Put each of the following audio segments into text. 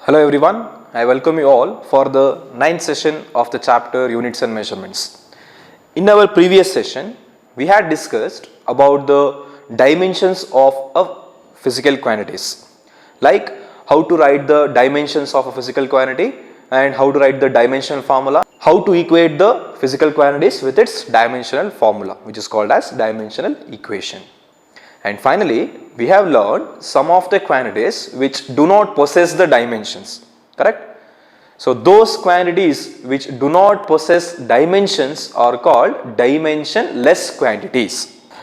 Hello everyone, I welcome you all for the ninth session of the chapter Units and Measurements. In our previous session, we had discussed about the dimensions of a physical quantities, like how to write the dimensions of a physical quantity and how to write the dimensional formula, how to equate the physical quantities with its dimensional formula, which is called as dimensional equation. And finally, we have learned some of the quantities which do not possess the dimensions, correct? So those quantities which do not possess dimensions are called dimensionless quantities.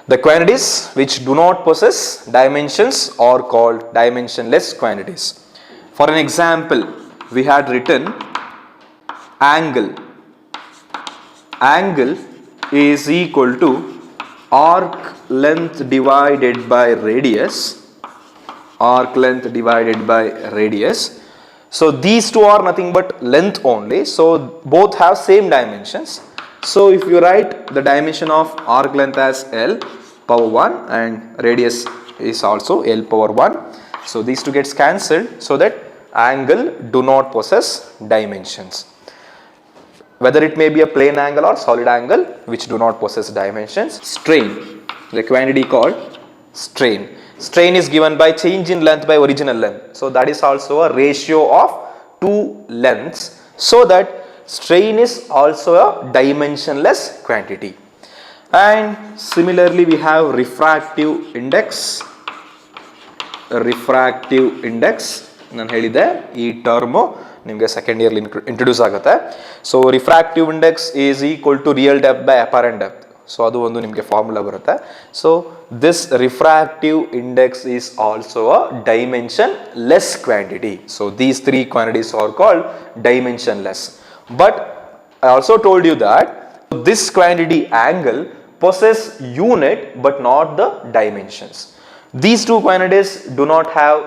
The quantities which do not possess dimensions are called dimensionless quantities. For an example, we had written angle. Angle is equal to arc length divided by radius. Arc length divided by radius. So these two are nothing but length only. So both have same dimensions. So if you write the dimension of arc length as L power 1 and radius is also L power 1. So these two gets cancelled, so that angle do not possess dimensions. Whether it may be a plane angle or solid angle which do not possess dimensions. Strain, the quantity called strain. Strain is given by change in length by original length. So that is also a ratio of two lengths, so that strain is also a dimensionless quantity. And similarly we have refractive index. Refractive index, ನಾನು ಹೇಳಿದೆ ಈ term ನಿಮಗೆ second year introduce ಆಗುತ್ತೆ. So refractive index is equal to real depth by apparent depth. So ಅದು ಒಂದು ನಿಮಗೆ formula ಬರುತ್ತೆ. So this refractive index is also a dimensionless quantity. So these three quantities are called dimensionless. But I also told you that this quantity angle possess unit but not the dimensions. These two quantities do not have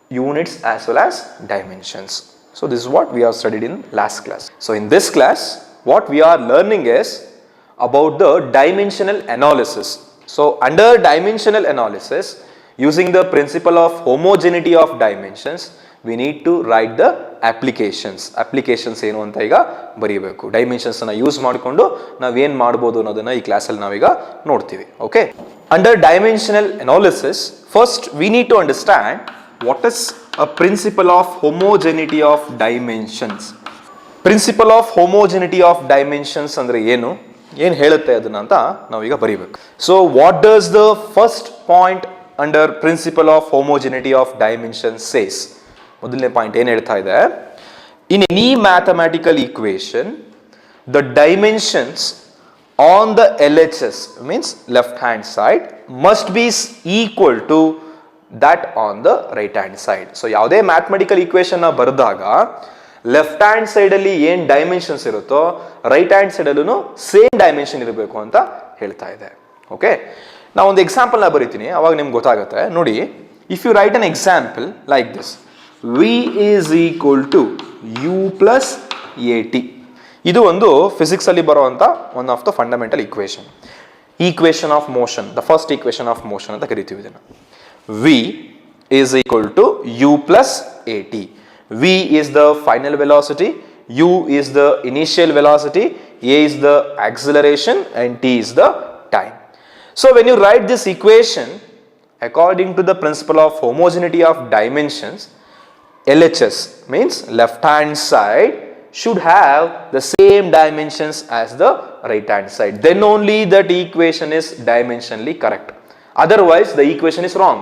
units as well as dimensions. So this is what we have studied in last class. So in this class, what we are learning is about the dimensional analysis. So under dimensional analysis, using the principle of homogeneity of dimensions, we need to write the applications. Applications ಏನು ಅಂತ ಈಗ ಬರೀಬೇಕು. Dimensions ಅನ್ನು use ಮಾಡಿಕೊಂಡು ನಾವು ಏನು ಮಾಡಬಹುದು ಅನ್ನೋದನ್ನ ಈ ಕ್ಲಾಸಲ್ಲಿ ನಾವೀಗ ನೋಡ್ತೀವಿ. Okay, under dimensional analysis first we need to understand what is a principle of homogeneity of dimensions. Principle of homogeneity of dimensions ಅಂದ್ರೆ ಏನು ಹೇಳುತ್ತೆ ಅದನ್ನ ಅಂತ ನಾವೀಗ ಬರೀಬೇಕು. So what does the first point under principle of homogeneity of dimensions says? ಮೊದಲನೇ point ಏನು ಹೇಳ್ತಾ ಇದೆ? In any mathematical equation, the dimensions on the LHS means left hand side must be equal to that on the right hand side. So ಯಾವುದೇ mathematical equation ನ ಬರೆದಾಗ left hand side ಅಲ್ಲಿ ಏನ್ dimensions ಇರುತ್ತೋ right hand side ಅಲ್ಲೂ same dimension ಇರಬೇಕು ಅಂತ ಹೇಳ್ತಾ ಇದೆ. ಓಕೆ, ನಾವು ಒಂದು ಎಕ್ಸಾಂಪಲ್ ನ ಬರೀತೀನಿ, ಅವಾಗ ನಿಮ್ಗೆ ಗೊತ್ತಾಗುತ್ತೆ. ನೋಡಿ, if you write an example like this, v is equal to u plus at. ಇದು ಒಂದು ಫಿಸಿಕ್ಸ್ ಅಲ್ಲಿ ಬರುವಂತ one of the fundamental equation. Equation of motion, the first equation of motion ಅಂತ ಕರಿತೀವಿ ಇದನ್ನ. v is equal to u plus at. v is the final velocity, u is the initial velocity, a is the acceleration and t is the time. So when you write this equation according to the principle of homogeneity of dimensions, LHS means left hand side should have the same dimensions as the right hand side. Then only that equation is dimensionally correct. Otherwise the equation is wrong.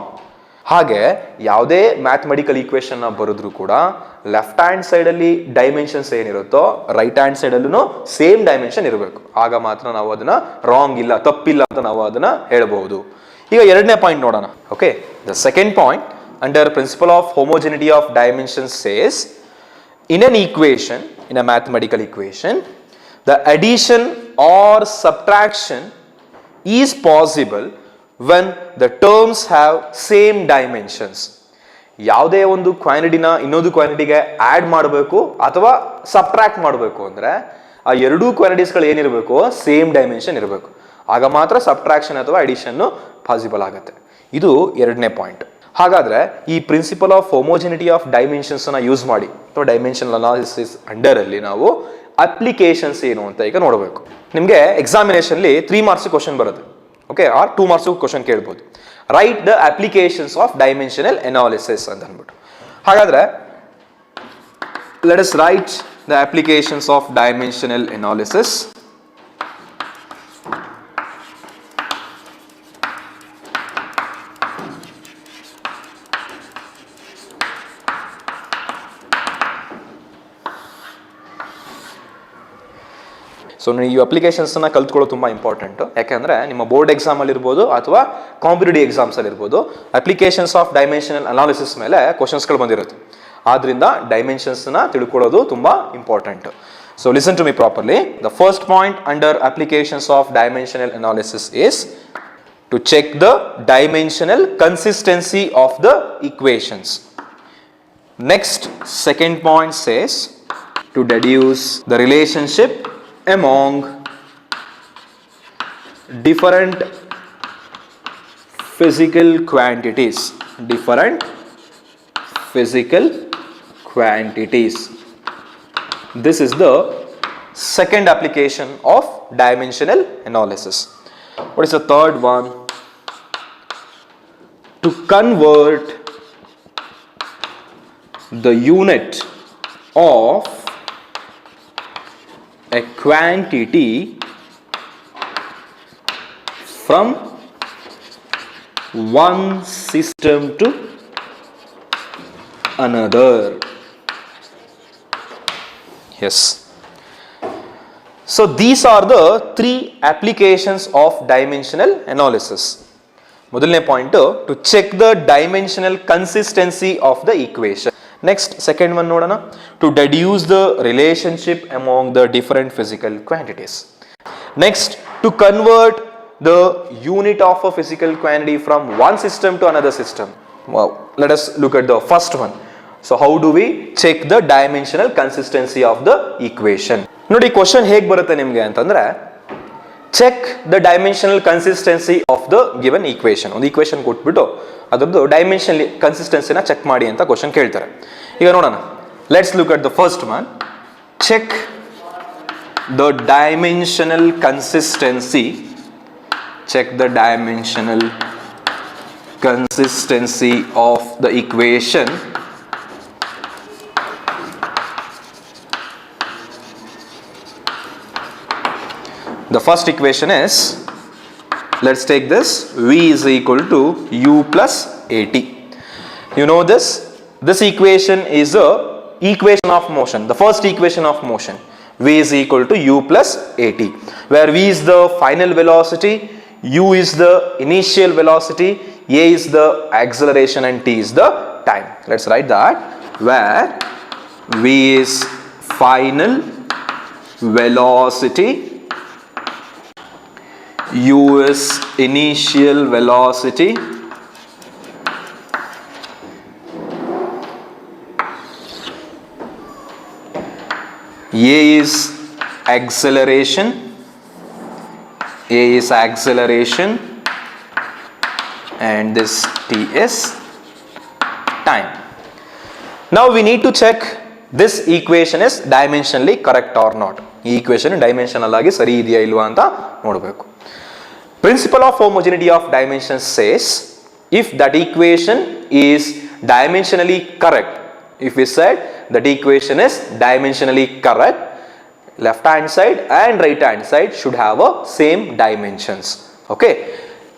ಹಾಗೆ ಯಾವುದೇ mathematical equation ನ ಬರೆದ್ರು ಕೂಡ left hand side ಅಲ್ಲಿ dimensions ಏನಿರುತ್ತೋ right hand side ಅಲ್ಲೂ same dimension ಇರಬೇಕು. ಆಗ ಮಾತ್ರ ನಾವು ಅದನ್ನ ರಾಂಗ್ ಇಲ್ಲ, ತಪ್ಪಿಲ್ಲ ಅಂತ ನಾವು ಅದನ್ನ ಹೇಳಬಹುದು. ಈಗ ಎರಡನೇ ಪಾಯಿಂಟ್ ನೋಡೋಣ. Okay, the second point under principle of homogeneity of dimensions says, in an equation, in a mathematical equation, the addition or subtraction is possible when the terms have same dimensions. ಯಾವುದೇ ಒಂದು ಕ್ವಾಂಟಿಟಿನ ಇನ್ನೊಂದು ಕ್ವಾಂಟಿಟಿಗೆ add ಮಾಡಬೇಕು ಅಥವಾ subtract ಮಾಡಬೇಕು ಅಂದ್ರೆ ಆ ಎರಡೂ ಕ್ವಾಂಟಿಟೀಸ್ಗಳು ಏನಿರಬೇಕು, ಸೇಮ್ ಡೈಮೆನ್ಷನ್ ಇರಬೇಕು. ಆಗ ಮಾತ್ರ ಸಬ್ಟ್ರಾಕ್ಷನ್ ಅಥವಾ ಅಡಿಷನ್ ಪಾಸಿಬಲ್ ಆಗುತ್ತೆ. ಇದು ಎರಡನೇ ಪಾಯಿಂಟ್. ಹಾಗಾದ್ರೆ ಈ principal of homogeneity of dimensions ಅನ್ನ ಯೂಸ್ ಮಾಡಿ ಅಥವಾ ಡೈಮೆನ್ಷನಲ್ ಅನಾಲಿಸಿಸ್ ಅಂಡರ್ ಅಲ್ಲಿ ನಾವು ಅಪ್ಲಿಕೇಶನ್ಸ್ ಏನು ಅಂತ ಈಗ ನೋಡಬೇಕು. ನಿಮಗೆ ಎಕ್ಸಾಮಿನೇಷನ್ಲಿ 3 ಮಾರ್ಕ್ಸ್ ಕ್ವಶನ್ ಬರುತ್ತೆ, ಓಕೆ, ಆರ್ 2 ಮಾರ್ಕ್ಸ್ ಕ್ವಶನ್ ಕೇಳ್ಬೋದು. Right the applications of dimensional analysis ಅಂತ ಅಂದ್ಬಿಟ್ಟು. ಹಾಗಾದ್ರೆ let us right the applications of dimensional analysis. So ನೀವು ಈ ಅಪ್ಲಿಕೇಶನ್ಸ್ನ ಕಲ್ತ್ಕೊಳ್ಳೋದು ತುಂಬ ಇಂಪಾರ್ಟೆಂಟು. ಯಾಕೆಂದರೆ ನಿಮ್ಮ ಬೋರ್ಡ್ ಎಕ್ಸಾಮಲ್ಲಿ ಇರ್ಬೋದು ಅಥವಾ ಕಾಂಪಿಟೇಟಿವ್ ಎಕ್ಸಾಮ್ಸಲ್ಲಿ ಇರ್ಬೋದು, ಅಪ್ಲಿಕೇಶನ್ಸ್ ಆಫ್ ಡೈಮೆನ್ಷನಲ್ ಅನಾಲಿಸಿಸ್ ಮೇಲೆ ಕ್ವಶನ್ಸ್ಗಳು ಬಂದಿರುತ್ತೆ. ಆದ್ದರಿಂದ ಡೈಮೆನ್ಷನ್ಸ್ನ ತಿಳ್ಕೊಳ್ಳೋದು ತುಂಬ important. So listen to me properly. The first point under applications of dimensional analysis is to check the dimensional consistency of the equations. Next, second point says to deduce the relationship among different physical quantities. Different physical quantities. This is the second application of dimensional analysis. What is the third one? To convert the unit of a quantity from one system to another. Yes. So these are the 3 applications of dimensional analysis. ಮೊದಲನೇ point to check the dimensional consistency of the equation. Next second one ನೋಡೋಣ, to deduce the relationship among the different physical quantities. Next to convert the unit of a physical quantity from one system to another system. Let us look at the first one. So how do we check the dimensional consistency of the equation? ನೋಡಿ, question ಹೇಗೆ ಬರುತ್ತೆ ನಿಮಗೆ ಅಂತಂದ್ರೆ, check the dimensional consistency of the given equation. ಒಂದು equation ಕೊಟ್ಬಿಟ್ಟು ಅದರದ್ದು dimensional ಕನ್ಸಿಸ್ಟೆನ್ಸಿನ check ಮಾಡಿ ಅಂತ ಕ್ವಶನ್ ಕೇಳ್ತಾರೆ. ಈಗ ನೋಡೋಣ, let's look at the first one. Check the dimensional consistency. Check the dimensional consistency of the equation. The first equation is, let's take this, v is equal to u plus at. You know this? This equation is a equation of motion, the first equation of motion. V is equal to u plus at, where v is the final velocity, u is the initial velocity, a is the acceleration and t is the time. Let's write that, where v is final velocity, u is initial velocity, a is acceleration, and this t is time. Now we need to check this equation is dimensionally correct or not. ಈ equation dimensional ಆಗಿ ಸರಿ ಇದೆಯಾ ಇಲ್ವಾ ಅಂತ ನೋಡಬೇಕು. Principle of homogeneity of dimensions says, if that equation is dimensionally correct, if we said that equation is dimensionally correct, left hand side and right hand side should have a same dimensions. Okay,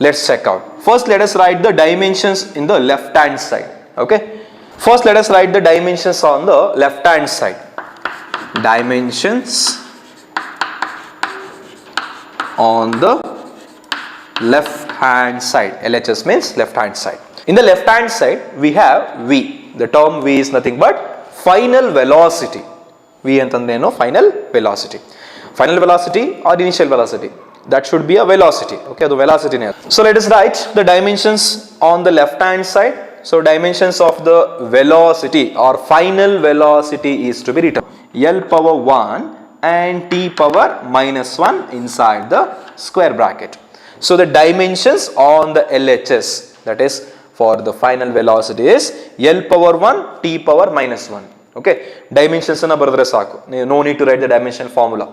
let's check out. First let us write the dimensions in the left hand side. Okay, first let us write the dimensions on the left hand side. Dimensions on the left hand side. LHS means left hand side. In the left hand side we have v. The term v is nothing but final velocity. v antandeno final velocity. Final velocity or initial velocity, that should be a velocity. Okay, the velocity ne. So let us write the dimensions on the left hand side. So dimensions of the velocity or final velocity is to be written L power 1 and t power minus 1 inside the square bracket. So the dimensions on the LHS, that is for the final velocity is L power 1 t power minus 1. Okay, dimensions na baradre saaku, no need to write the dimension formula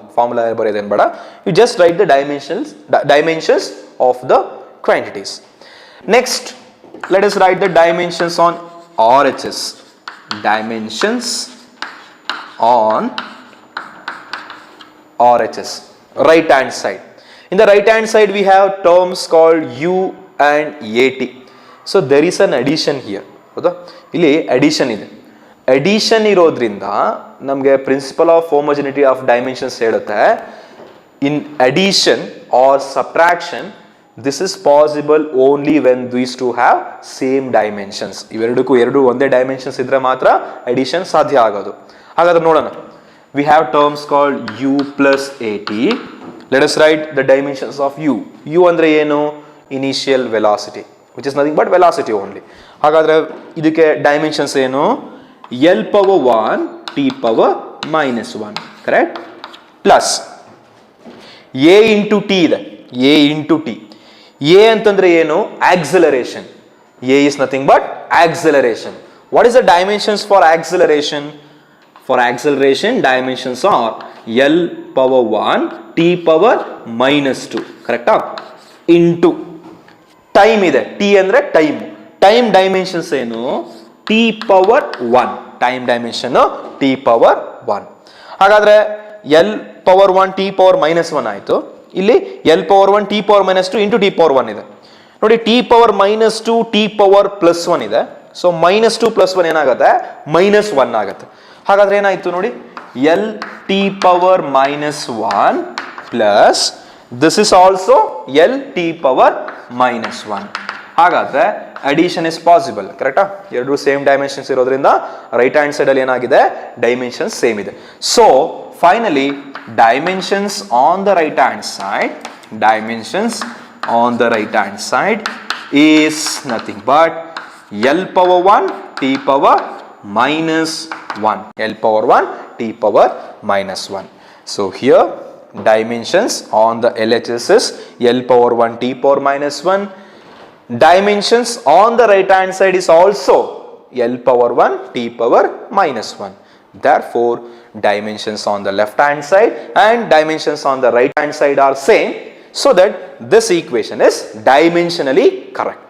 bariyadenu bada, you just write the dimensions of the quantities. Next, let us write the dimensions on RHS. Dimensions on RHS, right hand side. In the right hand side we have terms called U and AT. So there is an addition here. ಹೌದಾ, ಇಲ್ಲಿ addition ಇದೆ. addition ಇರೋದ್ರಿಂದ ನಮಗೆ principal of homogeneity of dimensions ಹೇಳುತ್ತೆ, in addition or subtraction this is possible only when these two have same dimensions. ಇವೆರಡಕ್ಕೂ ಎರಡು ಒಂದೇ dimensions ಇದ್ರೆ ಮಾತ್ರ addition ಸಾಧ್ಯ ಆಗೋದು. ಹಾಗಾದ್ರೆ ನೋಡೋಣ. We have terms called U plus AT. Let us write the dimensions of U. U ಅಂದ್ರೆ ಏನು? Initial velocity, which is nothing but velocity only. ಹಾಗಾದ್ರೆ ಇದಕ್ಕೆ ಡೈಮೆನ್ಷನ್ಸ್ ಏನು? L power 1 t power minus 1, correct? Plus A into t ಇದೆ. A into t. A ಅಂತಂದ್ರೆ ಏನು? Acceleration. A is nothing but acceleration. What is the dimensions for acceleration? For acceleration, dimensions are L power 1 t power minus 2, correct? Into time ಇದೆ. T ಅಂದ್ರೆ time. Time dimensions ಏನು? T power 1. Time dimension T power 1. ಹಾಗಾದ್ರೆ L power 1 t power minus 1 ಆಯಿತು. ಇಲ್ಲಿ L power 1 t power minus 2 into t power 1 ಇದೆ. ನೋಡಿ, t power minus 2 t power plus 1 ಇದೆ. So minus 2 plus 1 ಏನಾಗುತ್ತೆ? minus 1 ಆಗುತ್ತೆ. ಹಾಗಾದ್ರೆ ಏನಾಯ್ತು ನೋಡಿ, L t power minus 1 plus this is also L t power minus 1. ಹಾಗಾದ್ರೆ addition is possible, ಕರೆಕ್ಟಾ? ಎರಡು ಸೇಮ್ ಡೈಮೆನ್ಷನ್ಸ್ ಇರೋದ್ರಿಂದ ರೈಟ್ ಹ್ಯಾಂಡ್ ಸೈಡ್ ಅಲ್ಲಿ ಏನಾಗಿದೆ? ಡೈಮೆನ್ಷನ್ಸ್ ಸೇಮ್ ಇದೆ. So finally dimensions on the right hand side is nothing but L power 1 t power minus 1. L power 1 t power minus 1. So here dimensions on the LHS is L power 1 t power minus 1. Dimensions on the right hand side is also L power 1 t power minus 1. Therefore dimensions on the left hand side and dimensions on the right hand side are same, so that this equation is dimensionally correct.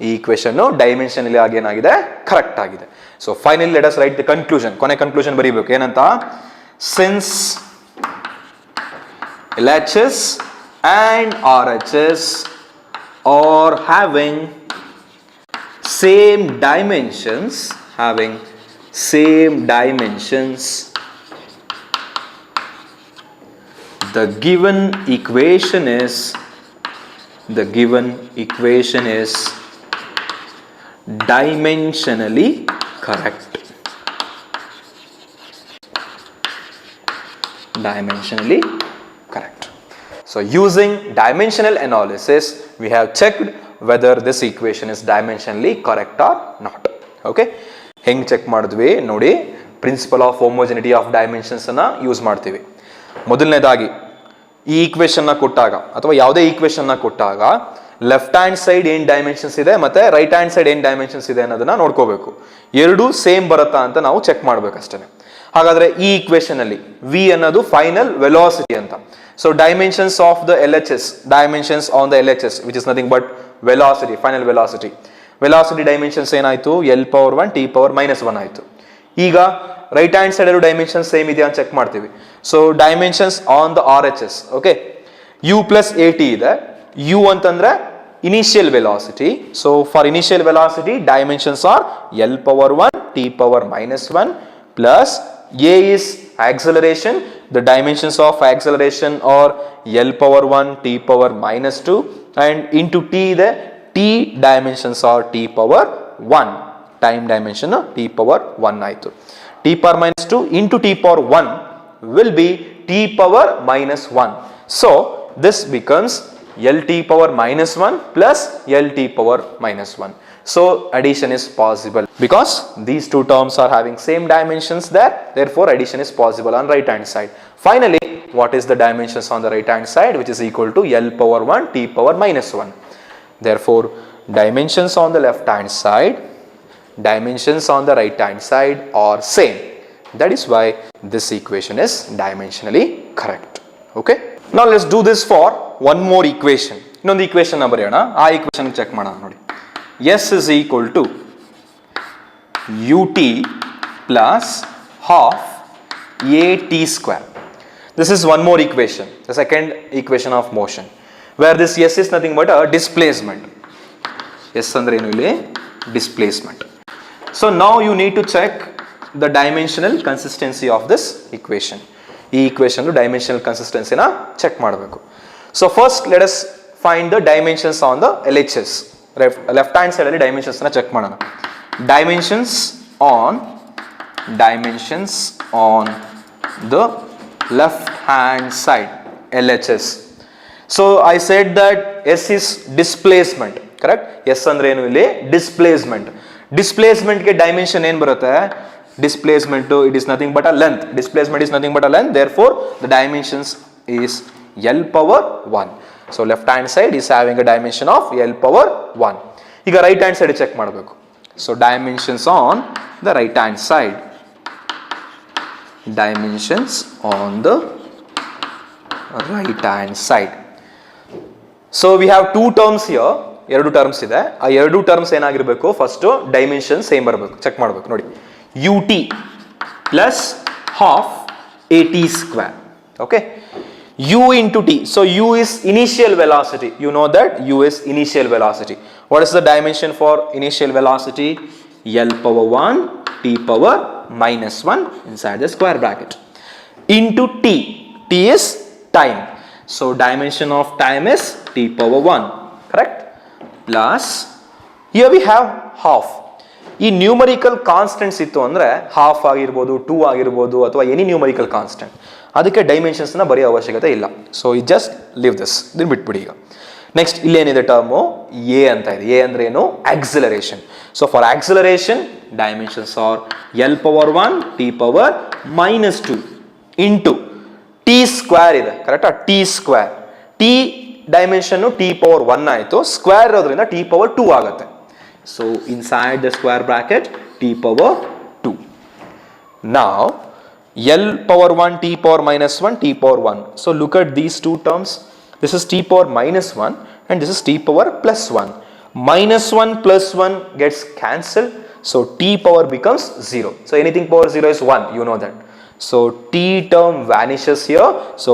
ಈ equation dimensionally ಆಗಿ ಏನಾಗಿದೆ? Correct ಆಗಿದೆ. So finally let us write the conclusion. ಕೊನೆ conclusion ಬರೀಬೇಕು. ಏನಂತ? Since LHS and RHS are having same dimensions, the given equation is dimensionally correct. So using dimensional analysis we have checked whether this equation is dimensionally correct or not. Okay, ಹೆಂಗ್ check ಮಾಡಿದ್ವಿ ನೋಡಿ, principal of homogeneity of dimensions ಅನ್ನ use ಮಾಡ್ತೀವಿ. ಮೊದಲನೇದಾಗಿ ಈ equation ನ ಕೊಟ್ಟಾಗ ಅಥವಾ ಯಾವುದೇ ಈಕ್ವೇಶನ್ ನ ಕೊಟ್ಟಾಗ ಲೆಫ್ಟ್ ಹ್ಯಾಂಡ್ ಸೈಡ್ ಏನ್ ಡೈಮೆನ್ಷನ್ಸ್ ಇದೆ ಮತ್ತೆ ರೈಟ್ ಹ್ಯಾಂಡ್ ಸೈಡ್ ಏನ್ ಡೈಮೆನ್ಷನ್ಸ್ ಇದೆ ಅನ್ನೋದನ್ನ ನೋಡ್ಕೋಬೇಕು. ಎರಡೂ ಸೇಮ್ ಬರುತ್ತಾ ಅಂತ ನಾವು ಚೆಕ್ ಮಾಡ್ಬೇಕಷ್ಟೇ. ಹಾಗಾದ್ರೆ ಈ ಈಕ್ವೇಶನ್ ಅಲ್ಲಿ v ಅನ್ನೋದು ಫೈನಲ್ ವೆಲಾಸಿಟಿ ಅಂತ. So dimensions of the LHS, dimensions on the LHS which is nothing but velocity, final velocity. Velocity dimensions ಏನಾಯ್ತು? L power 1 t power minus 1 ಆಯ್ತು. ಈಗ ರೈಟ್ ಹ್ಯಾಂಡ್ ಸೈಡ್ ಅಲ್ಲಿ dimensions same ಇದೆಯಾ ಅಂತ check ಮಾಡ್ತೀವಿ. So dimensions on the RHS, okay, U plus AT ಇದೆ. U ಅಂತಂದ್ರೆ initial velocity. So for initial velocity dimensions are L power 1 t power minus 1 plus A is acceleration. The dimensions of acceleration are L power 1 t power minus 2 and into t the t dimensions are t power 1. Time dimension t power 1 ಆಯಿತು. t power minus 2 into t power 1 will be t power minus 1. So this becomes LT power minus 1 plus LT power minus 1. So addition is possible because these two terms are having same dimensions there. Therefore addition is possible on right hand side. Finally, what is the dimensions on the right hand side? Which is equal to L power 1 t power minus 1. Therefore dimensions on the left hand side, dimensions on the right hand side are same. That is why this equation is dimensionally correct. Okay, now let's do this for one more equation. ಇನ್ನೊಂದು equation ನ ಬರೆಯೋಣ. ಆ equation check ಮಾಡೋಣ ನೋಡಿ. S is equal to ut plus half at square. This is one more equation, the second equation of motion, where this S is nothing but a displacement. S andre enu illi displacement. So now you need to check the dimensional consistency of this equation. ಈ equation dimensional consistency na check ಮಾಡಬೇಕು. So first let us find the dimensions on the LHS. Left hand side ಅಲ್ಲಿ dimensions na check ಮಾಡೋಣ. Dimensions on the left hand side LHS. So I said that S is displacement, correct? S andre enu illi displacement. Displacement ke dimension ಏನು ಬರುತ್ತೆ? Displacement it is nothing but a length. Displacement is nothing but a length. Therefore, the dimensions is L power 1. So left hand side is having a dimension of L power 1. ಈಗ right hand side check ಮಾಡಬೇಕು. So dimensions on the right hand side. Dimensions on the right hand side. So we have two terms here. ಎರಡು terms ಇದೆ. ಆ ಎರಡು terms ಏನಾಗಿರಬೇಕು? First dimension same ಬರಬೇಕು. Check ಮಾಡಬೇಕು ನೋಡಿ. ut plus half at square. Okay, u into t. So u is initial velocity. You know that u is initial velocity. What is the dimension for initial velocity? L power 1 t power minus 1 inside the square bracket into t. T is time. So dimension of time is t power 1. Correct? Plus here we have half. ಈ numerical constants ಇತ್ತು ಅಂದರೆ half ಆಗಿರ್ಬೋದು, 2 ಆಗಿರ್ಬೋದು, ಅಥವಾ any numerical constant, ಅದಕ್ಕೆ ಡೈಮೆನ್ಷನ್ಸ್ನ ಬರೆಯೋ ಅವಶ್ಯಕತೆ ಇಲ್ಲ. ಸೊ ಈ ಜಸ್ಟ್ ಲಿವ್ ದಿಸ್, ಇದನ್ನು ಬಿಟ್ಬಿಡಿ. ಈಗ ನೆಕ್ಸ್ಟ್ ಇಲ್ಲೇನಿದೆ ಟರ್ಮು ಎ ಅಂತ ಇದೆ. ಎ ಅಂದ್ರೆ ಏನು? Acceleration. So for acceleration dimensions are L power 1 T power minus 2 into T square ಇದೆ, ಕರೆಕ್ಟಾ? T square. T dimension T power 1 ಆಯಿತು, ಸ್ಕ್ವೇರ್ ಇರೋದ್ರಿಂದ ಟಿ ಪವರ್ 2 ಆಗುತ್ತೆ. So inside the square bracket t power 2. Now L power 1 t power minus 1 t power 1. So look at these two terms. This is t power minus 1 and this is t power plus 1. Minus 1 plus 1 gets cancelled. So t power becomes 0. So anything power 0 is 1. You know that. So t term vanishes here. So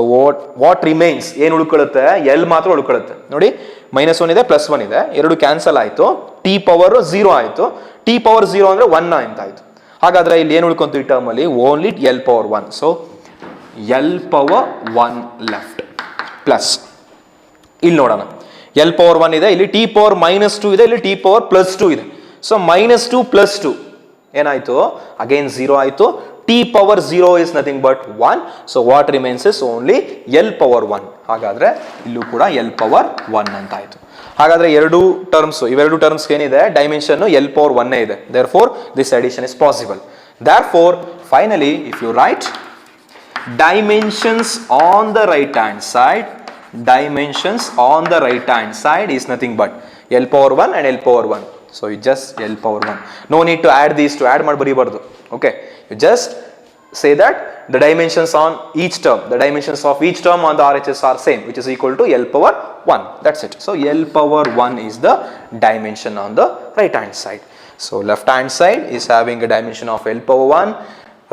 what remains? ಏನು ಉಳ್ಕೊಳ್ಳುತ್ತೆ? L ಮಾತ್ರ ಉಳ್ಕೊಳ್ಳುತ್ತೆ. ನೋಡಿ, -1 ಇದೆ, +1 ಇದೆ, ಎರಡು cancel ಆಯಿತು, T power 0 ಆಯಿತು. T power 0 ಅಂದರೆ 1 ಅಂತ ಆಯಿತು. ಹಾಗಾದರೆ ಇಲ್ಲಿ ಏನು ಉಳ್ಕೊಂತು ಈ ಟರ್ಮಲ್ಲಿ? Only L power 1. So L power 1 left plus ಇಲ್ಲಿ ನೋಡೋಣ. L ಪವರ್ 1 ಇದೆ, ಇಲ್ಲಿ ಟಿ ಪವರ್ -2 ಇದೆ, ಇಲ್ಲಿ ಟಿ ಪವರ್ +2 ಇದೆ. ಸೊ -2 +2 ಏನಾಯಿತು? ಅಗೈನ್ 0 ಆಯಿತು. t power 0 is nothing but 1. So what remains is only L power 1. ಹಾಗಾದ್ರೆ ಇಲ್ಲೂ ಕೂಡ L power 1 ಅಂತ ಆಯಿತು. ಹಾಗಾದ್ರೆ ಇವೆರಡು ಟರ್ಮ್ಸ್ ಏನಿದೆ? ಡೈಮೆನ್ಷನ್ L power 1 ಇದೆ. Therefore this addition is possible. Therefore finally if you write dimensions on the right hand side, dimensions on the right hand side is nothing but L power 1 and L power 1. So you just L power 1. No need to add these to add ಮಾಡಿ ಬರೀಬಾರ್ದು. Okay, you just say that the dimensions on each term, the dimensions of each term on the RHS are same, which is equal to L power 1. That's it. So L power 1 is the dimension on the right hand side. So left hand side is having a dimension of L power 1.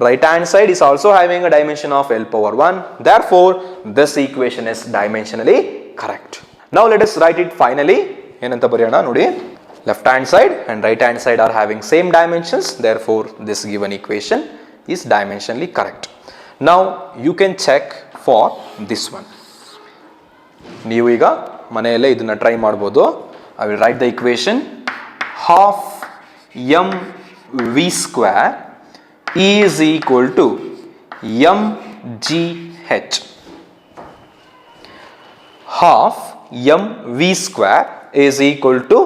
Right hand side is also having a dimension of L power 1. Therefore this equation is dimensionally correct. Now let us write it finally. ಏನಂತ ಬರೆಯೋಣ ನೋಡಿ. Left hand side and right hand side are having same dimensions. Therefore this given equation is dimensionally correct. Now you can check for this one. ನೀವು ಈಗ ಮನೆಯಲ್ಲೇ ಇದನ್ನ try ಮಾಡಬಹುದು. I will write the equation. Half mv square is equal to mgh. Half mv square is equal to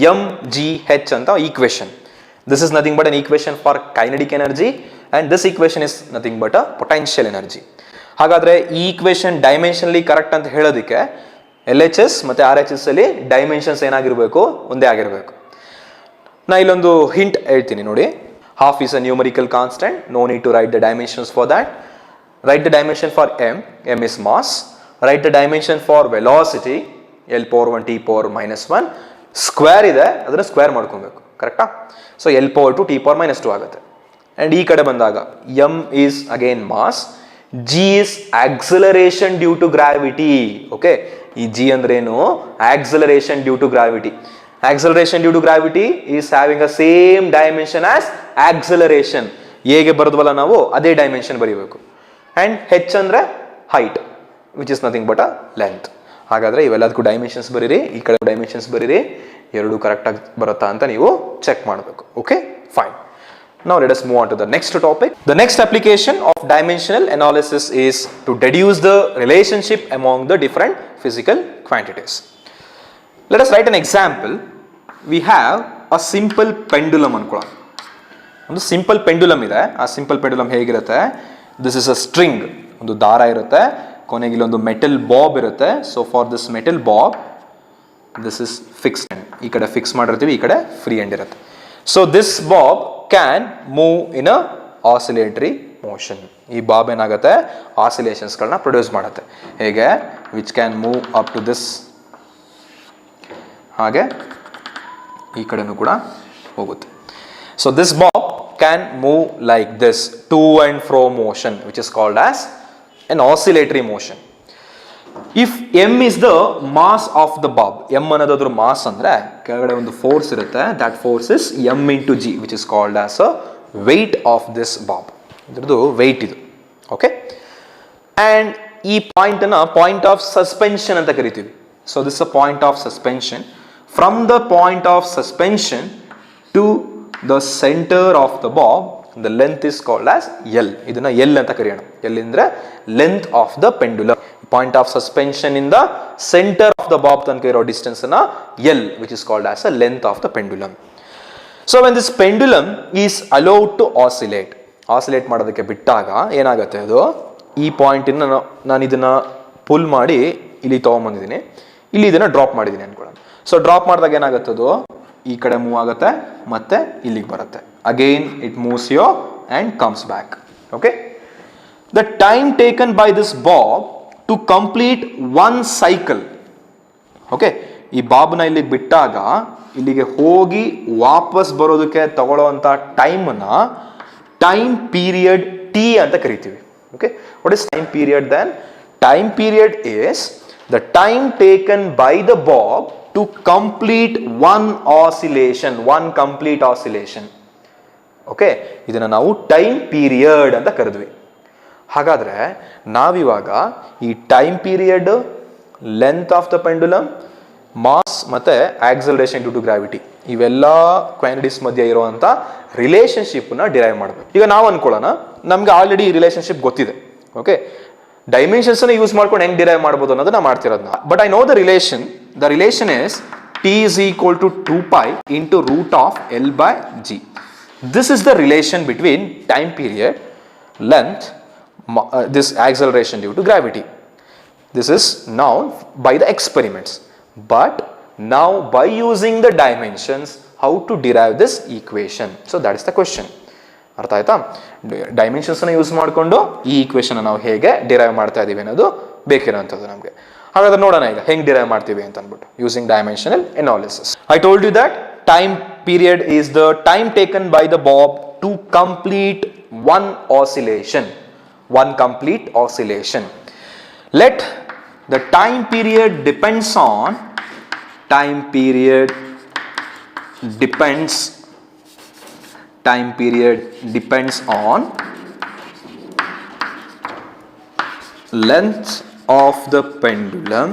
mgh ಅಂತ equation. This is nothing but an equation for kinetic energy and this equation is nothing but a potential energy. ಹಾಗಾದ್ರೆ ಈ equation dimensionally correct ಅಂತ ಹೇಳೋದಕ್ಕೆ L H S ಮತ್ತು R H S ಅಲ್ಲಿ dimensions ಏನಾಗಿರಬೇಕು, ಒಂದೇ ಆಗಿರಬೇಕು. ನಾ ಇಲ್ಲೊಂದು ಹಿಂಟ್ ಹೇಳ್ತೀನಿ ನೋಡಿ. Half is a numerical constant, no need to write the dimensions for that. Write the dimension for M is mass. Write the dimension for velocity, L power 1 T power -1. Square ಇದೆ, ಅದನ್ನು square ಮಾಡ್ಕೊಬೇಕು, ಕರೆಕ್ಟಾ? So L power 2 T power -2 ಆಗುತ್ತೆ. And ಈ ಕಡೆ ಬಂದಾಗ M is again mass, G is acceleration due to gravity. Okay, ಈ G ಅಂದ್ರೇನು? Acceleration due to gravity. Acceleration due to gravity is having a same dimension as acceleration. ಹೇಗೆ ಬರೆದ್ವಲ್ಲ ನಾವು, ಅದೇ ಡೈಮೆನ್ಷನ್ ಬರೀಬೇಕು. ಆ್ಯಂಡ್ ಹೆಚ್ ಅಂದ್ರೆ height, which is nothing but a length. ಹಾಗಾದ್ರೆ ಇವೆಲ್ಲದಕ್ಕೂ ಡೈಮೆನ್ಷನ್ಸ್ ಬರೀರಿ, ಈ ಕಡೆ ಡೈಮೆನ್ಷನ್ಸ್ ಬರೀರಿ, ಎರಡು ಕರೆಕ್ಟಾಗಿ ಬರುತ್ತಾ ಅಂತ ನೀವು ಚೆಕ್ ಮಾಡಬೇಕು. Okay, fine. Now let us move on to the next topic. The next application of dimensional analysis is to deduce the relationship among the different physical quantities. Let us write an example. We have a simple pendulum ಅನ್ಕೊಳ್ಳೋಣ. ಒಂದು simple pendulum ಇದೆ. ಆ simple pendulum ಹೇಗಿರುತ್ತೆ? This is a string, ಒಂದು ದಾರ ಇರುತ್ತೆ, ಕೊನೆಗೆ ಇಲ್ಲೊಂದು ಮೆಟಲ್ ಬಾಬ್ ಇರುತ್ತೆ. So for this metal bob, this is fixed end. ಈ ಕಡೆ ಫಿಕ್ಸ್ ಮಾಡಿರ್ತೀವಿ, ಈ ಕಡೆ ಫ್ರೀ ಎಂಡ್ ಇರುತ್ತೆ. So this bob can move in a oscillatory motion. ಈ ಬಾಬ್ ಏನಾಗುತ್ತೆ? ಆಸಿಲೇಷನ್ಸ್ಗಳನ್ನ ಪ್ರೊಡ್ಯೂಸ್ ಮಾಡುತ್ತೆ. ಹೇಗೆ? Which can move up to this, ಹಾಗೆ ಈ ಕಡೆನೂ ಕೂಡ ಹೋಗುತ್ತೆ. So this bob can move like this, to and fro motion, which is called as an oscillatory motion. If m is the mass of the bob, m ಅನ್ನೋದ್ರ mass ಅಂದ್ರೆ ಕೆಳಗಡೆ ಒಂದು force ಇರುತ್ತೆ, that force is m into g, which is called as a weight of this bob. ಇದ್ರದ್ದು weight ಇದು. Okay, and ಈ point ಅನ್ನ point of suspension ಅಂತ ಕರಿತೀವಿ. So this a point of suspension. From the point of suspension to the centre of the bob, the length is called as L. ಇದನ್ನ L ಅಂತ ಕರೆಯೋಣ. L ಅಂದ್ರೆ length of the pendulum. Point of suspension in the center of the bob ತನಕ ಇರೋ distance ಅನ್ನ L, which is called as a length of the pendulum. So when this pendulum is allowed to oscillate, oscillate ಮಾಡೋದಕ್ಕೆ ಬಿಟ್ಟಾಗ ಏನಾಗುತ್ತೆ? ಅದು ಈ point ಇಂದ ನಾನು ಇದನ್ನ ಪುಲ್ ಮಾಡಿ ಇಲ್ಲಿ ತಗೊಂಡ್ಬಂದಿದ್ದೀನಿ, ಇಲ್ಲಿ ಇದನ್ನ ಡ್ರಾಪ್ ಮಾಡಿದ್ದೀನಿ ಅನ್ಕೊಳ್ಳೋಣ. ಸೊ ಡ್ರಾಪ್ ಮಾಡಿದಾಗ ಏನಾಗುತ್ತೆ? ಅದು ಈ ಕಡೆ ಮೂವ್ ಆಗುತ್ತೆ, ಮತ್ತೆ ಇಲ್ಲಿಗೆ ಬರುತ್ತೆ. Again it moves here and comes back. Okay, the time taken by this bob to complete one cycle. Okay, ಈ ಬಾಬ್ನ ಇಲ್ಲಿಗೆ ಬಿಟ್ಟಾಗ ಇಲ್ಲಿಗೆ ಹೋಗಿ ವಾಪಸ್ ಬರೋದಕ್ಕೆ ತಗೊಳ್ಳೋವಂಥ ಟೈಮನ್ನ ಟೈಮ್ ಪೀರಿಯಡ್ ಟಿ ಅಂತ ಕರಿತೀವಿ. Okay, what is time period then? Time period is the time taken by the bob to complete one oscillation, one complete oscillation. Okay, ಇದನ್ನು ನಾವು ಟೈಮ್ ಪೀರಿಯಡ್ ಅಂತ ಕರೆದ್ವಿ. ಹಾಗಾದರೆ ನಾವಿವಾಗ ಈ time period, length of the pendulum, mass ಮತ್ತು acceleration due to gravity, ಇವೆಲ್ಲ quantities ಮಧ್ಯೆ ಇರುವಂಥ ರಿಲೇಷನ್ಶಿಪ್ನ ಡಿರೈವ್ ಮಾಡಬೇಕು. ಈಗ ನಾವು ಅನ್ಕೊಳ್ಳೋಣ, ನಮ್ಗೆ ಆಲ್ರೆಡಿ ಈ ರಿಲೇಷನ್ಶಿಪ್ ಗೊತ್ತಿದೆ. ಓಕೆ, ಡೈಮೆನ್ಷನ್ಸನ್ನು ಯೂಸ್ ಮಾಡ್ಕೊಂಡು ಹೆಂಗೆ ಡಿರೈವ್ ಮಾಡ್ಬೋದು ಅನ್ನೋದನ್ನ ಮಾಡ್ತಿರೋದು ನಾವು. But I know the relation. The relation is T is equal to 2π into root of L by G. This is the relation between time period, length, this acceleration due to gravity. This is known by the experiments. But now by using the dimensions, how to derive this equation? So that is the question. ಅರ್ಥ ಆಯ್ತಾ? Dimensions ಅನ್ನು use ಮಾಡಿಕೊಂಡು ಈ equation ನಾವು ಹೇಗೆ derive ಮಾಡ್ತಾ ಇದೀವಿ ಅನ್ನೋದು ಬೇಕಿರೋಂಥದ್ದು ನಮಗೆ. ಹಾಗಾದ್ರೆ ನೋಡೋಣ ಈಗ ಹೆಂಗೆ ಡಿರೈವ್ ಮಾಡ್ತೀವಿ ಅಂತ ಅಂದ್ಬಿಟ್ಟು, using dimensional analysis. I told you that time period is the time taken by the bob to complete one oscillation, one complete oscillation. Let the time period depends on, time period depends on length of the pendulum,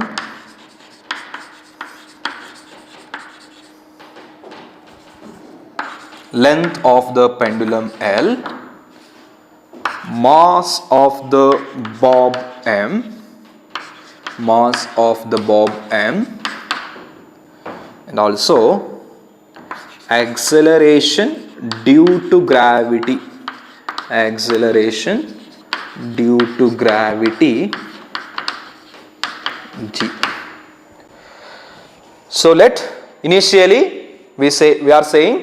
length of the pendulum L, mass of the bob M, mass of the bob M, and also acceleration due to gravity, acceleration due to gravity G. So let initially we are saying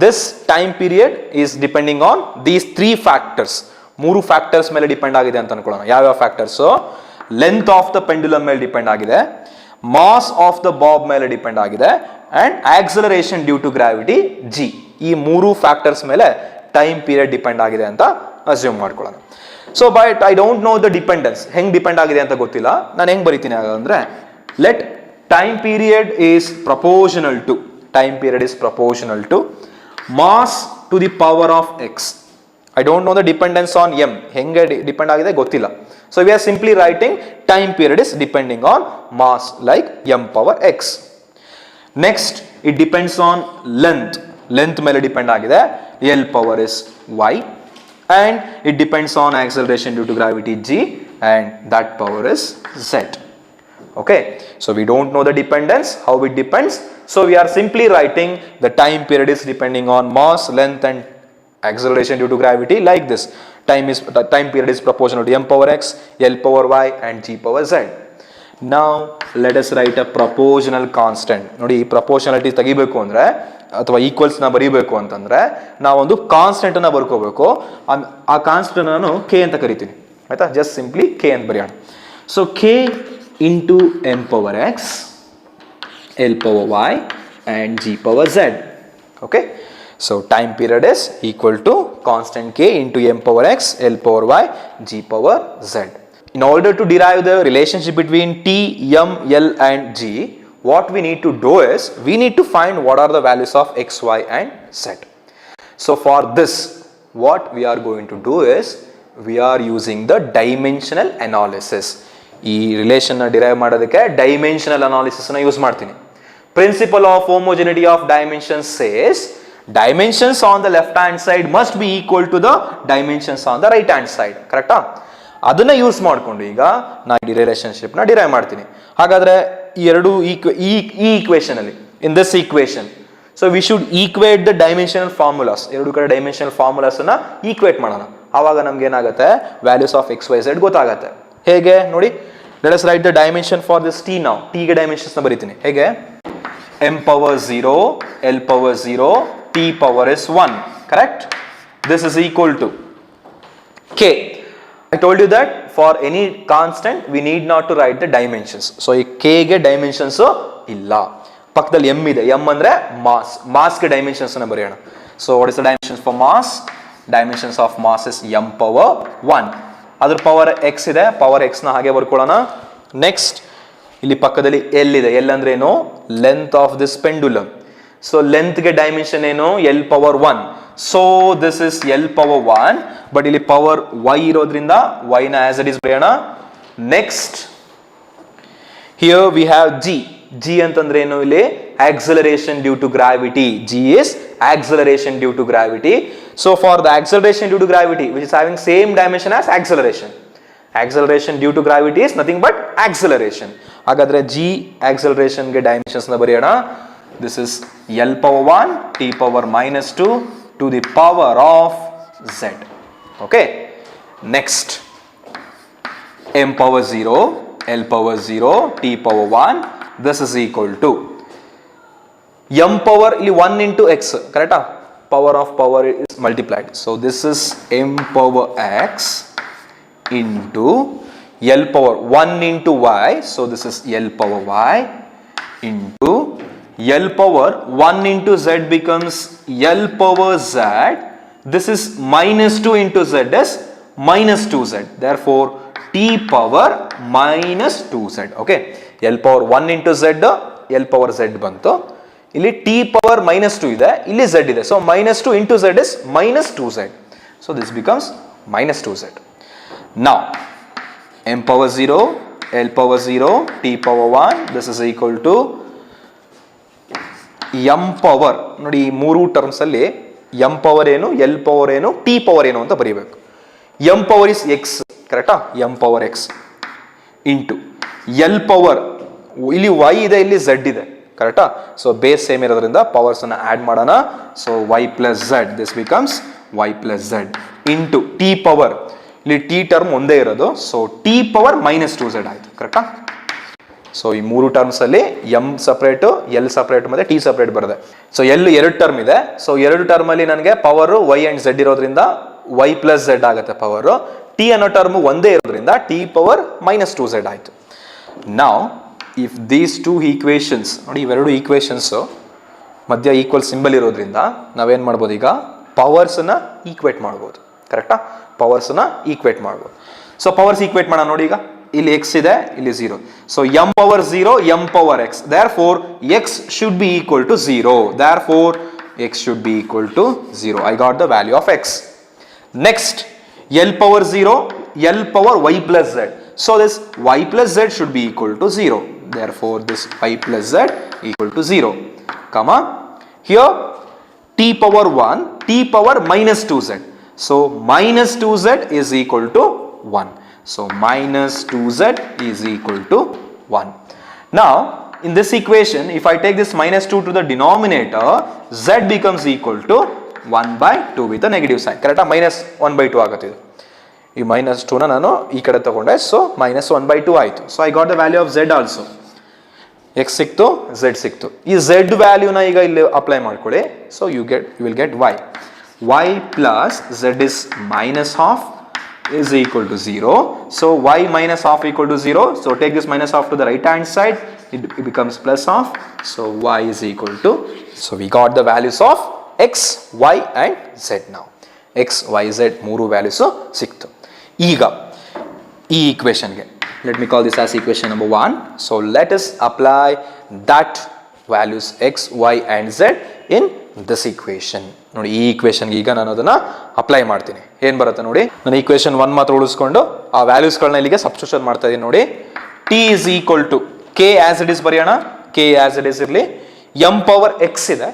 this time period is depending on these three factors. ಮೂರು factors ಮೇಲೆ depend ಆಗಿದೆ ಅಂತ ಅನ್ಕೊಳ್ಳೋಣ. ಯಾವ್ಯಾವ factors? Length of the pendulum ಮೇಲೆ depend ಆಗಿದೆ, mass of the bob ಮೇಲೆ depend ಆಗಿದೆ, and acceleration due to gravity G. ಈ ಮೂರು ಫ್ಯಾಕ್ಟರ್ಸ್ ಮೇಲೆ ಟೈಮ್ ಪೀರಿಯಡ್ ಡಿಪೆಂಡ್ ಆಗಿದೆ ಅಂತ ಅಸ್ಯೂಮ್ ಮಾಡ್ಕೊಳ್ಳೋಣ. So but I don't know the dependence, ಹೆಂಗ್ ಡಿಪೆಂಡ್ ಆಗಿದೆ ಅಂತ ಗೊತ್ತಿಲ್ಲ. ನಾನು ಹೆಂಗ್ ಬರೀತೀನಿ ಅಂದ್ರೆ, let time period is proportional to mass to the power of x. I don't know the dependence on m, henge depend agide gottilla. So we are simply writing time period is depending on mass like m power x. Next, it depends on length mele depend agide, l power is y, and it depends on acceleration due to gravity g, and that power is z. Okay, so we don't know the dependence, how it depends. So we are simply writing the time period is depending on mass, length, and acceleration due to gravity like this. Time period is proportional to m power x, l power y, and g power z. Now let us write a proportional constant. ನೋಡಿ, ಈ proportionality ತೆಗಿಬೇಕು ಅಂದ್ರೆ ಅಥವಾ equals ನ ಬರೀಬೇಕು ಅಂತಂದ್ರೆ ನಾವೊಂದು constant ಅನ್ನ ಬರ್ಕೋಬೇಕು. ಆ ಕಾನ್ಸ್ಟೆಂಟ್ ನಾನು k ಅಂತ ಕರಿತೀನಿ, ಆಯ್ತಾ? ಜಸ್ಟ್ ಸಿಂಪ್ಲಿ k ಅಂತ ಬರೆಯೋಣ. So k into m power x, l power y, and g power z. Okay, so time period is equal to constant k into m power x, l power y, g power z. In order to derive the relationship between t, m, l, and g, what we need to do is we need to find what are the values of x, y, and z. So for this, what we are going to do is we are using the dimensional analysis. ಈ relation ನ derive ಮಾಡೋದಕ್ಕೆ dimensional analysis ನ use ಮಾಡ್ತೀನಿ. Principle of homogeneity of dimensions says dimensions on the left hand side must be equal to the dimensions on the right hand side. ಕರೆಕ್ಟಾ? ಅದನ್ನ use ಮಾಡ್ಕೊಂಡು ಈಗ ನಾನು ರಿಲೇಶನ್ಶಿಪ್ ನ ಡಿರೈವ್ ಮಾಡ್ತೀನಿ. ಹಾಗಾದ್ರೆ ಈ ಎರಡು ಈ ಈಕ್ವೇಶನ್ ಅಲ್ಲಿ, in this equation, so we should equate the dimensional formulas. ಎರಡು ಕಡೆ ಡೈಮೆನ್ಷನಲ್ ಫಾರ್ಮುಲಾಸ್ ಅನ್ನ ಈಕ್ವೇಟ್ ಮಾಡೋಣ. ಆವಾಗ ನಮ್ಗೆ ಏನಾಗುತ್ತೆ, values of X Y Z ಗೊತ್ತಾಗತ್ತೆ. ಹೇಗೆ ನೋಡಿ, let us write the dimension for this t now. t ಗೆ ಡೈಮೆನ್ಷನ್ಸ್ ನ ಬರೀತೀನಿ. ಹೇಗೆ? m power 0, l power 0, t power is 1. Correct? This is equal to k. I told you that for any constant we need not to write the dimensions. So ಈ k ಗೆ dimensions ಇಲ್ಲ. ಪಕ್ಕದಲ್ಲಿ m ಇದೆ. m ಅಂದ್ರೆ mass ಗೆ dimensions ನ ಬರೆಯೋಣ. So what is the dimensions for mass? Dimensions of mass is m power 1. ಅದ್ರ ಪವರ್ ಎಕ್ಸ್ ಇದೆ, ಪವರ್ ಎಕ್ಸ್ ನ ಹಾಗೆ ಬರ್ಕೊಳ್ಳೋಣ. ನೆಕ್ಸ್ಟ್ ಇಲ್ಲಿ ಪಕ್ಕದಲ್ಲಿ ಎಲ್ ಇದೆ. ಎಲ್ ಅಂದ್ರೆ ಏನು? Length of this pendulum. So length ಗೆ ಡೈಮೆನ್ಷನ್ ಏನು? L power 1. So this is L power 1, but ಇಲ್ಲಿ ಪವರ್ ವೈ ಇರೋದ್ರಿಂದ ವೈ ನ ಆಸ್ ಇಟ್ ಇಸ್ ಬರೆಯೋಣ. Next here we have G. G ಅಂತಂದ್ರೆ ಏನು? ಇಲ್ಲಿ acceleration due to gravity. G is acceleration due to gravity. So for the acceleration due to gravity, which is having same dimension as acceleration due to gravity is nothing but acceleration. Hagadre G acceleration ge dimensions na bariyana. This is L power 1 t power minus 2 to the power of z. Okay, next m power 0, l power 0, t power 1. This is equal to m power ಇಲ್ಲಿ 1 into x, correct? Power of power is multiplied. So this is m power x into l power 1 into y. So this is l power y into l power 1 into z becomes l power z. This is minus 2 into z is minus 2z. Therefore t power minus 2z. Okay, l power 1 into z, l power z ಬಂತು. ಇಲ್ಲಿ t power minus 2 ಇದೆ, ಇಲ್ಲಿ z ಇದೆ. So minus 2 into z is minus 2z. So this becomes minus 2z. Now m power 0, l power 0, t power 1. This is equal to m power. ನೋಡಿ, ಈ ಮೂರು terms ಅಲ್ಲಿ m power ಏನು, l power ಏನು, t power ಏನು ಅಂತ ಬರೀಬೇಕು. m power is x, ಕರೆಕ್ಟಾ? m power x into l power, ಇಲ್ಲಿ y ಇದೆ, ಇಲ್ಲಿ z ಇದೆ, ಕರೆಕ್ಟಾ? ಸೊ ಬೇಸ್ ಸೇಮ್ ಇರೋದ್ರಿಂದ ಪವರ್ಸ್ ಅನ್ನ ಆಡ್ ಮಾಡೋಣ. So y plus z, this becomes y plus z into t power, ಇಲ್ಲಿ t ಟರ್ಮ್ ಒಂದೇ ಇರೋದು, so t power minus 2z ಆಯ್ತು, ಕರೆಕ್ಟಾ? ಸೊ ಈ ಮೂರು ಟರ್ಮ್ಸ್ ಅಲ್ಲಿ ಎಂ ಸಪ್ರೇಟ್, ಎಲ್ ಸಪ್ರೇಟ್ ಮತ್ತೆ ಟಿ ಸಪ್ರೇಟ್ ಬರುತ್ತೆ. ಸೊ ಎಲ್ ಎರಡು ಟರ್ಮ್ ಇದೆ. ಸೊ ಎರಡು ಟರ್ಮ್ ಅಲ್ಲಿ ನನಗೆ ಪವರ್ ವೈ ಅಂಡ್ ಝೆಡ್ ಇರೋದ್ರಿಂದ ವೈ ಪ್ಲಸ್ ಝೆಡ್ ಆಗುತ್ತೆ ಪವರ್. ಟಿ ಅನ್ನೋ ಟರ್ಮ್ ಒಂದೇ ಇರೋದ್ರಿಂದ ಟಿ ಪವರ್ -2z ಆಯ್ತು. ನಾವ್ ಇಫ್ ದೀಸ್ ಟೂ ಈಕ್ವೇಶನ್ಸ್ ನೋಡಿ, ಇವೆರಡು ಈಕ್ವೇಶನ್ಸ್ ಮಧ್ಯ ಈಕ್ವಲ್ ಸಿಂಬಲ್ ಇರೋದ್ರಿಂದ ನಾವೇನ್ ಮಾಡ್ಬೋದು, ಈಗ ಪವರ್ಸ್ನ ಈಕ್ವೇಟ್ ಮಾಡ್ಬೋದು. ಕರೆಕ್ಟಾ? ಪವರ್ಸ್ನ ಈಕ್ವೇಟ್ ಮಾಡ್ಬೋದು. ಸೊ ಪವರ್ಸ್ ಈಕ್ವೇಟ್ ಮಾಡೋಣ ನೋಡಿ. ಈಗ ಇಲ್ಲಿ x ಇದೆ, ಇಲ್ಲಿ 0. So m power 0, m power x. therefore x should be equal to 0. therefore x should be equal to 0. I got the value of x. Next, l power 0, l power y plus z. So this y plus z should be equal to 0. therefore this y plus z equal to 0. Comma, here t power 1, t power -2z. so -2z is equal to 1. so -2z is equal to 1. Now in this equation, if I take this -2 to the denominator, z becomes equal to 1/2 with a negative sign. correct? -1/2 ಆಗುತ್ತೆ ಇದು. ಈ -2 ನ ನಾನು ಈ ಕಡೆ ತಗೊಂಡೆ, so -1/2 ಆಯ್ತು. so I got the value of z also. x ಸಿಕ್ತು, z ಸಿಕ್ತು. ಈ z ವ್ಯಾಲ್ಯೂನ ಈಗ ಇಲ್ಲಿ ಅಪ್ಲೈ ಮಾಡ್ಕೊಳ್ಳಿ. so you will get y plus z is -half is equal to 0. so y minus half equal to 0. so take this minus half to the right hand side, it becomes plus half. so y is equal to, so we got the values of x, y and z now. x, y, z ಮೂರು values ಸಿಕ್ತು. ಈಗ ಈ equation ಗೆ let me call this as equation number 1. so let us apply that values x, y and z in this equation. ನೋಡಿ, ಈ equation ಗೆ ಈಗ ನಾನು ಅದನ್ನ ಅಪ್ಲೈ ಮಾಡ್ತೀನಿ. ಏನ್ ಬರುತ್ತೆ ನೋಡಿ, ನಾನು equation 1 ಮಾತ್ರ ಉಳಿಸ್ಕೊಂಡು ಆ ವ್ಯಾಲ್ಯೂಸ್ಗಳನ್ನ ಇಲ್ಲಿಗೆ ಸಬ್ಸ್ಟಿಟ್ಯೂಷನ್ ಮಾಡ್ತಾ ಇದೀನಿ ನೋಡಿ. t is equal to k as it is ಬರೆಯೋಣ. k as it is ಇರಲಿ. m power x ಇದೆ.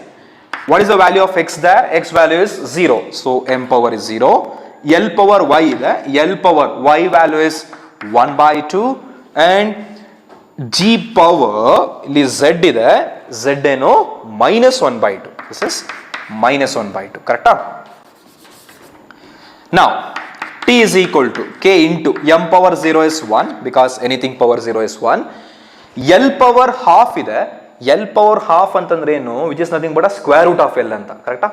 what is the value of x there? x value is 0. so m power is 0. l power y ಇದೆ. l power y value is 1/2 and g power ಇಲ್ಲಿ z ಇದೆ. z ಏನು -1/2. this is -1/2. correct? now t is equal to k into m power 0 is 1 because anything power 0 is 1. l power half ಇದೆ. l power half ಅಂತಂದ್ರೆ ಏನು, which is nothing but a square root of l ಅಂತ. ಕರೆಕ್ಟಾ?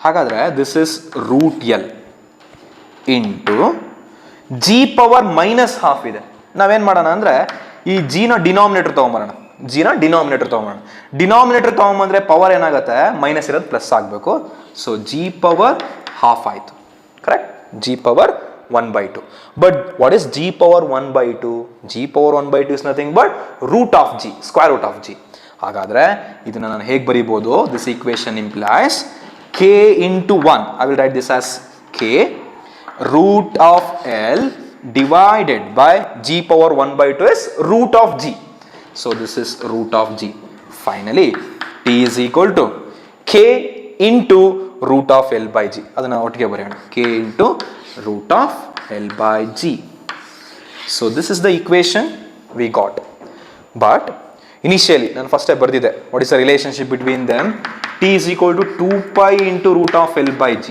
ಹಾಗಾದ್ರೆ this is root l into g power -half ಇದೆ. ನಾವೇನ್ ಮಾಡೋಣ ಅಂದ್ರೆ ಈ g ನ ಡಿನಾಮಿನೇಟರ್ ತಗೊಂಬರೋಣ. ಡಿನಾಮಿನೇಟರ್ ತಗೊಂಬಂದ್ರೆ ಪವರ್ ಏನಾಗುತ್ತೆ, ಮೈನಸ್ ಇರೋದು ಪ್ಲಸ್ ಆಗಬೇಕು. ಸೊ g ಪವರ್ ಹಾಫ್ ಆಯ್ತು. Correct? g power 1/2. But what is g power 1/2? g power 1/2 is nothing but root of g, square root of g. ಹಾಗಾದ್ರೆ ಇದನ್ನ ನಾನು ಹೇಗೆ ಬರೀಬಹುದು? This equation implies k into 1. I will write this as k root of l divided by g power 1/2 is root of g. so this is root of g. finally t is equal to k into root of l by g. ಅದನ್ನ ಒಟ್ಟಿಗೆ ಬರೆಯೋಣ. k into root of l by g. so this is the equation we got. but initially ನಾನು first ಬರ್ದಿದ್ದೆ, what is the relationship between them? t is equal to 2 pi into root of l by g.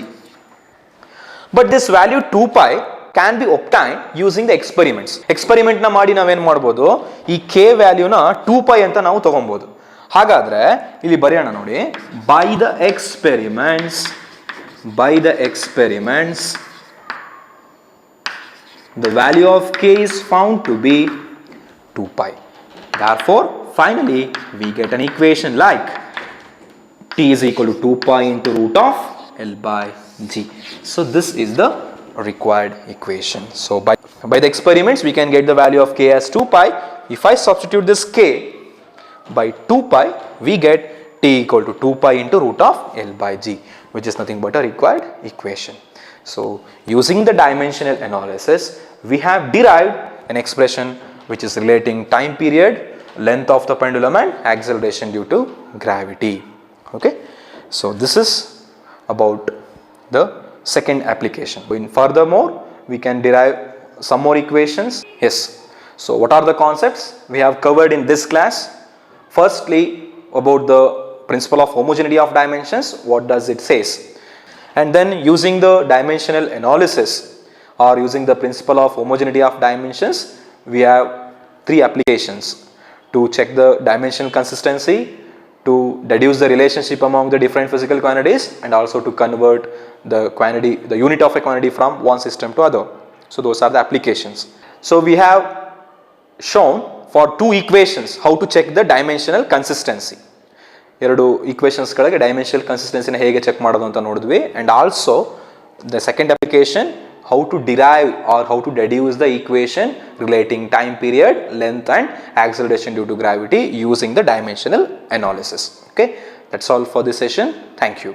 but this value 2 pi can be obtained using the experiments. Experiment ನ ಮಾಡಿ ನಾವೇನ್ ಮಾಡ್ಬೋದು, ಈ k ವ್ಯಾಲ್ಯೂನ 2 pi ಅಂತ ನಾವು ತಗೊಬಹುದು. ಹಾಗಾದ್ರೆ ಇಲ್ಲಿ ಬರೆಯೋಣ ನೋಡಿ. by the experiments the value of k is found to be 2 pi. therefore finally we get an equation like t is equal to 2 pi into root of l by g. so this is the required equation. so by the experiments we can get the value of k as 2 pi. if I substitute this k by 2 pi, we get t equal to 2 pi into root of l by g, which is nothing but a required equation. so using the dimensional analysis, we have derived an expression which is relating time period, length of the pendulum and acceleration due to gravity. okay, so this is about the second application. in furthermore we can derive some more equations. yes, so what are the concepts we have covered in this class? firstly, about the principle of homogeneity of dimensions, what does it says? and then using the dimensional analysis or using the principle of homogeneity of dimensions, we have three applications. to check the dimensional consistency, to deduce the relationship among the different physical quantities, and also to convert the quantity, the unit of a quantity from one system to other. So those are the applications. So we have shown for two equations how to check the dimensional consistency. ಎರಡು equations ಗಳಿಗೆ dimensional ಕನ್ಸಿಸ್ಟೆನ್ಸಿನ ಹೇಗೆ check ಮಾಡೋದು ಅಂತ ನೋಡಿದ್ವಿ. And also the second application, how to derive or how to deduce the equation relating time period, length and acceleration due to gravity using the dimensional analysis. Okay, that's all for this session. Thank you.